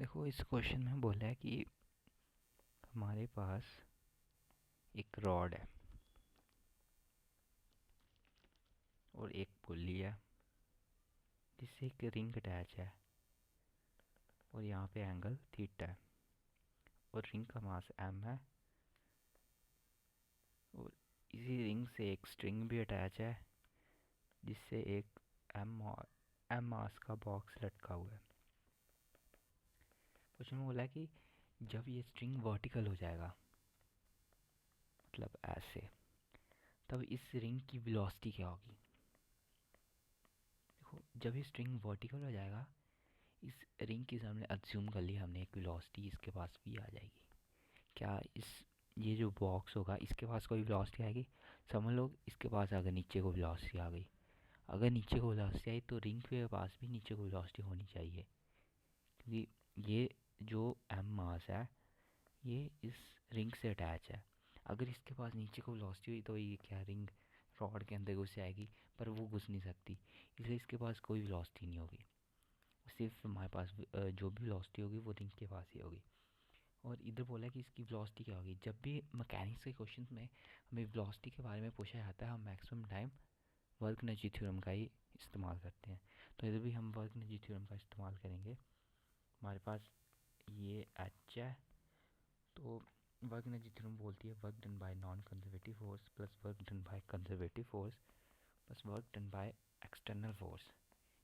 देखो इस क्वेश्चन में बोला है कि हमारे पास एक रॉड है और एक पुल्ली है जिससे एक रिंग अटैच है और यहाँ पे एंगल थीटा है और रिंग का मास m है और इसी रिंग से एक स्ट्रिंग भी अटैच है जिससे एक m मास का बॉक्स लटका हुआ है। क्वेश्चन में बोला है कि जब ये स्ट्रिंग वर्टिकल हो जाएगा, मतलब ऐसे, तब इस रिंग की वेलोसिटी क्या होगी। देखो जब ये स्ट्रिंग वर्टिकल हो जाएगा, इस रिंग की सामने अज्यूम कर लिया हमने एक वेलोसिटी इसके पास भी आ जाएगी। क्या ये जो बॉक्स होगा इसके पास कोई वेलोसिटी आएगी। समझ लो इसके पास अगर नीचे को वेलोसिटी आ गई, अगर नीचे को वेलोसिटी आई तो रिंग के पास भी नीचे को वेलोसिटी होनी चाहिए, क्योंकि ये जो m मास है ये इस रिंग से अटैच है। अगर इसके पास नीचे को वेलोसिटी हुई तो ये क्या रिंग रॉड के अंदर घुस जाएगी, पर वो घुस नहीं सकती, इसलिए इसके पास कोई वेलोसिटी नहीं होगी। सिर्फ हमारे पास जो भी वेलोसिटी होगी वो रिंग के पास ही होगी। और इधर बोला है कि इसकी वेलोसिटी क्या होगी। जब भी मैकेनिक्स के क्वेश्चन में हमें वेलोसिटी के बारे में पूछा जाता है, हम maximum time work energy theorem का ही इस्तेमाल करते हैं। तो इधर भी हम वर्क एनर्जी थ्योरम का इस्तेमाल करेंगे। हमारे पास ये एच है, तो वर्क एनर्जी थ्योरम बोलती है work done by non conservative force plus work done by conservative force plus work done by external force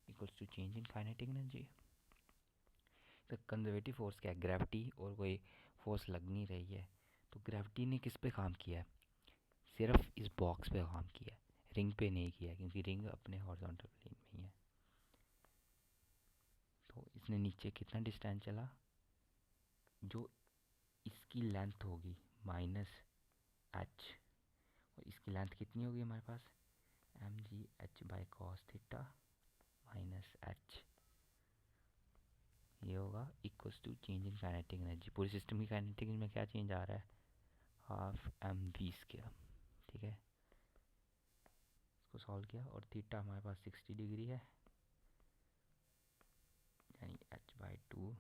equals to change in kinetic energy. तो कंजर्वेटिव फोर्स क्या है, ग्रेविटी, और कोई force लग नहीं रही है। तो ग्रेविटी ने किस पे काम किया है, सिर्फ इस बॉक्स पे काम किया है, रिंग पे नहीं किया, क्योंकि रिंग अपने हॉरिजॉन्टल प्लेन में ही है। तो इसने नीचे कितना डिस्टेंस चला, जो इसकी लेंथ होगी माइनस एच, और इसकी लेंथ कितनी होगी हमारे पास m g h by cos theta minus h, ये होगा equals to change in kinetic energy. पूरे सिस्टम की काइनेटिक में क्या चेंज आ रहा है, हाफ एम वी स्क्वायर। ठीक है, इसको सॉल्व किया और थीटा हमारे पास 60 डिग्री है, यानी h by two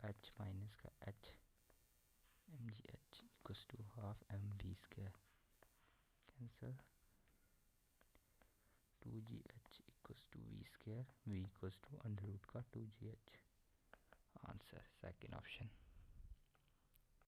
h minus का h m g h equals to half m v square, cancel, 2gh equals to v square, v equals to under root का 2gh। Answer second option.